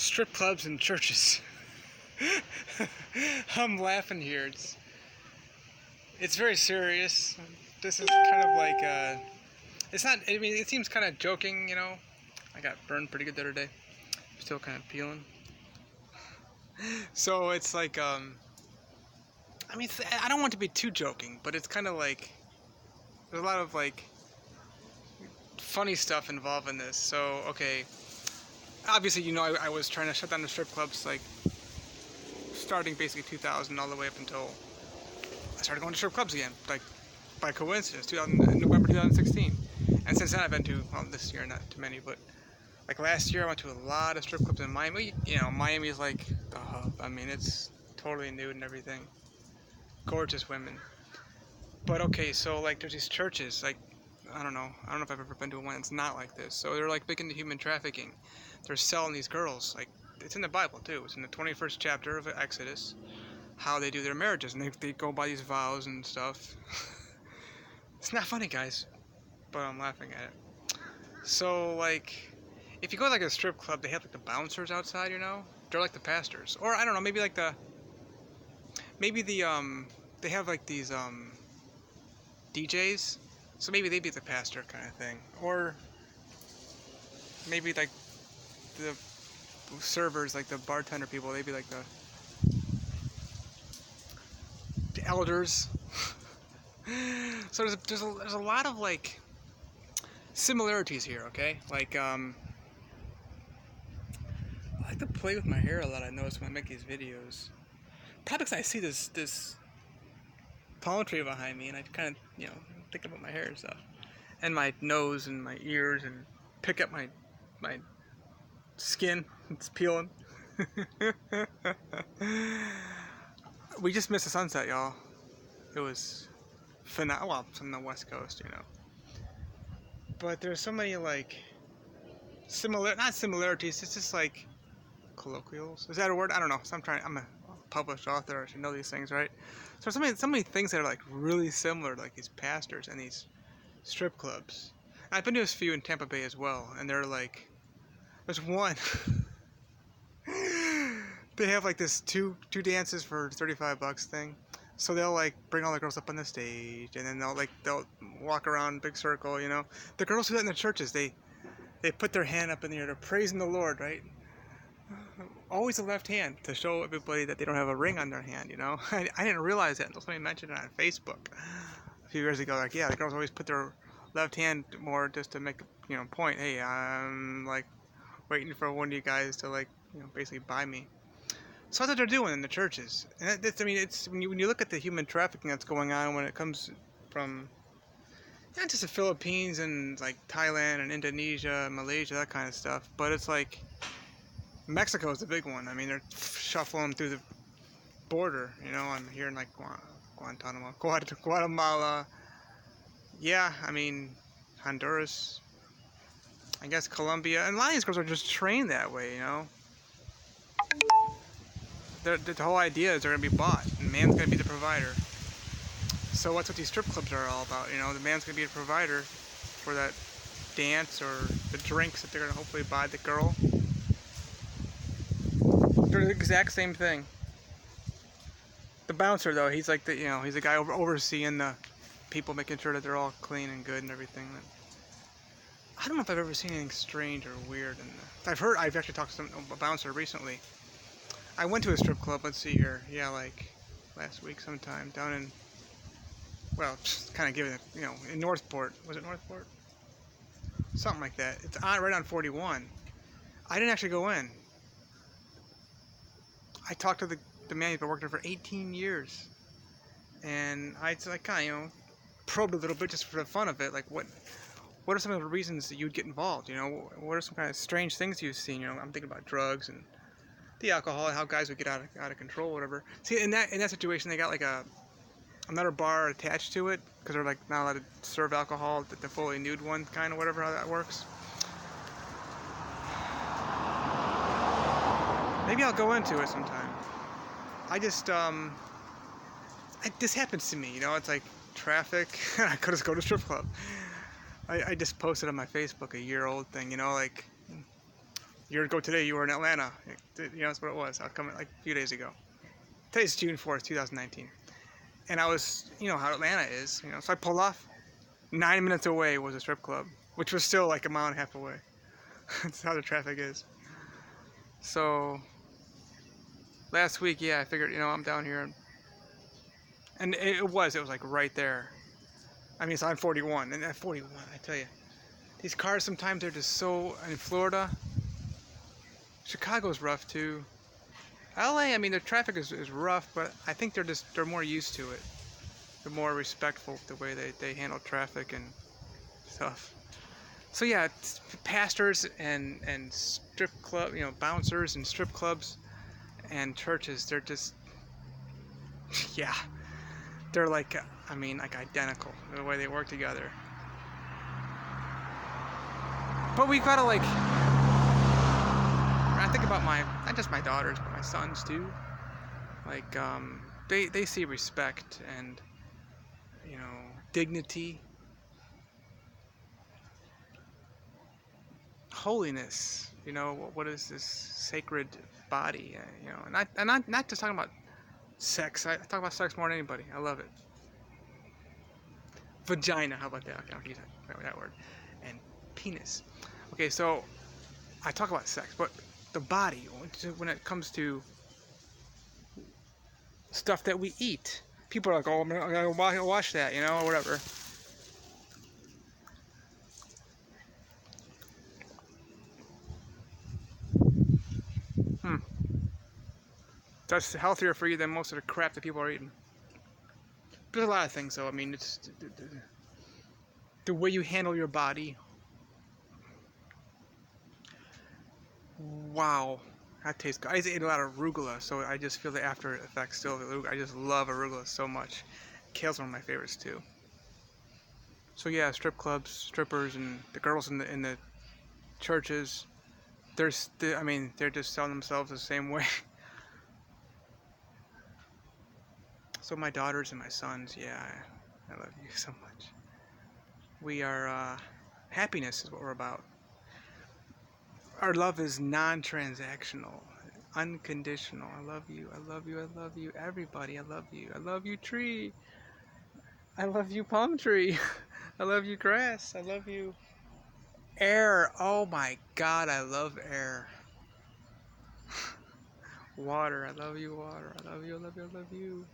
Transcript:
strip clubs and churches. I'm laughing here. It's very serious. This is kind of like it's not. I mean, it seems kind of joking, you know. I got burned pretty good the other day. Still kind of peeling. So it's like I mean, I don't want to be too joking, but it's kind of like there's a lot of like funny stuff involved in this. So okay, obviously you know I was trying to shut down the strip clubs like starting basically 2000 all the way up until I started going to strip clubs again, like by coincidence, November 2016. And since then I've been to, well, this year not too many, but like last year I went to a lot of strip clubs in Miami. You know, Miami is like the hub. I mean, it's totally nude and everything. Gorgeous women. But okay, so like there's these churches, like I don't know if I've ever been to one that's not like this. So they're like big into human trafficking. They're selling these girls, like it's in the Bible too. It's in the 21st chapter of Exodus, how they do their marriages, and they go by these vows and stuff. It's not funny, guys, but I'm laughing at it. So like, if you go to like a strip club, they have like the bouncers outside, you know? They're like the pastors, or I don't know, maybe like they have like these DJs, so maybe they'd be the pastor kind of thing, or maybe like the servers, like the bartender people, they'd be like the elders. So there's a lot of like similarities here, okay? Like I like to play with my hair a lot. I notice when I make these videos. Probably because I see this palm tree behind me, and I kind of think about my hair and stuff, and my nose and my ears, and pick up my skin. It's peeling. We just missed the sunset, y'all. It was phenomenal. Well, it's on the West Coast, you know. But there's so many like not similarities. It's just like colloquials. Is that a word? I don't know. So I'm a published author. I should know these things, right? So so many things that are like really similar, like these pastors and these strip clubs. And I've been to a few in Tampa Bay as well, and they're like, there's one. They have like this two dances for $35 thing. So they'll like bring all the girls up on the stage, and then they'll walk around big circle, you know. The girls do that in the churches. They put their hand up in the air, they're praising the Lord, right? Always the left hand to show everybody that they don't have a ring on their hand, you know. I didn't realize that until somebody mentioned it on Facebook a few years ago. Like, yeah, the girls always put their left hand more just to make point. Hey, I'm like waiting for one of you guys to like basically buy me. So that's what they're doing in the churches. And it's when you look at the human trafficking that's going on when it comes from not just the Philippines and like Thailand and Indonesia, Malaysia, that kind of stuff, but it's like Mexico is the big one. I mean, they're shuffling through the border. You know, I'm here in like Guatemala. Yeah, I mean, Honduras. I guess Colombia. And a lot of these girls are just trained that way, you know. The whole idea is they're going to be bought, and man's going to be the provider. So that's what these strip clubs are all about, you know. The man's going to be the provider for that dance or the drinks that they're going to hopefully buy the girl. They're the exact same thing. The bouncer, though, he's like he's the guy overseeing the people, making sure that they're all clean and good and everything. I don't know if I've ever seen anything strange or weird. I've actually talked to a bouncer recently. I went to a strip club, let's see here, yeah, like last week sometime, down in, well, just kind of giving it, in Northport. Was it Northport? Something like that. It's right on 41. I didn't actually go in. I talked to the man who's been working there for 18 years. And I kind of, probed a little bit just for the fun of it. Like, what are some of the reasons that you'd get involved? What are some kind of strange things you've seen? I'm thinking about drugs and the alcohol, and how guys would get out of control, whatever. See, in that situation, they got like another bar attached to it, because they're like not allowed to serve alcohol, the fully nude one, kind of, whatever, how that works. Maybe I'll go into it sometime. I just this happens to me, it's like traffic. I could just go to a strip club. I just posted on my Facebook a year-old thing, like year ago today, you were in Atlanta. That's what it was. I was coming like a few days ago. Today's June 4th, 2019. And I was, how Atlanta is, so I pulled off. 9 minutes away was a strip club, which was still like a mile and a half away. That's how the traffic is. So last week, yeah, I figured, I'm down here, and it was like right there. I mean, it's on 41, and at 41, I tell you, these cars sometimes they're just so. In Florida, Chicago's rough too. LA, I mean, the traffic is rough, but I think they're more used to it. They're more respectful the way they handle traffic and stuff. So yeah, pastors and strip club, bouncers and strip clubs and churches, they're just, yeah, they're like, like identical the way they work together. But we gotta like, I think about not just my daughters, but my sons too. Like, they see respect and, dignity, holiness. What is this sacred body? And I'm not just talking about sex. I talk about sex more than anybody. I love it. Vagina. How about that? Okay, I'll use that word. And penis. Okay, so I talk about sex, but the body, when it comes to stuff that we eat, people are like, "Oh, I'm gonna wash that," or whatever. That's healthier for you than most of the crap that people are eating. There's a lot of things, though. I mean, it's the way you handle your body. Wow, that tastes good. I just ate a lot of arugula, so I just feel the after effects still of arugula. I just love arugula so much. Kale's one of my favorites too. So yeah, strip clubs, strippers, and the girls in the churches. They're just selling themselves the same way. So my daughters and my sons, yeah, I love you so much. We are, happiness is what we're about. Our love is non-transactional, unconditional. I love you, I love you, I love you, everybody, I love you. I love you, tree. I love you, palm tree. I love you, grass. I love you, air. Oh my God, I love air. Water. I love you, water. I love you, I love you, I love you.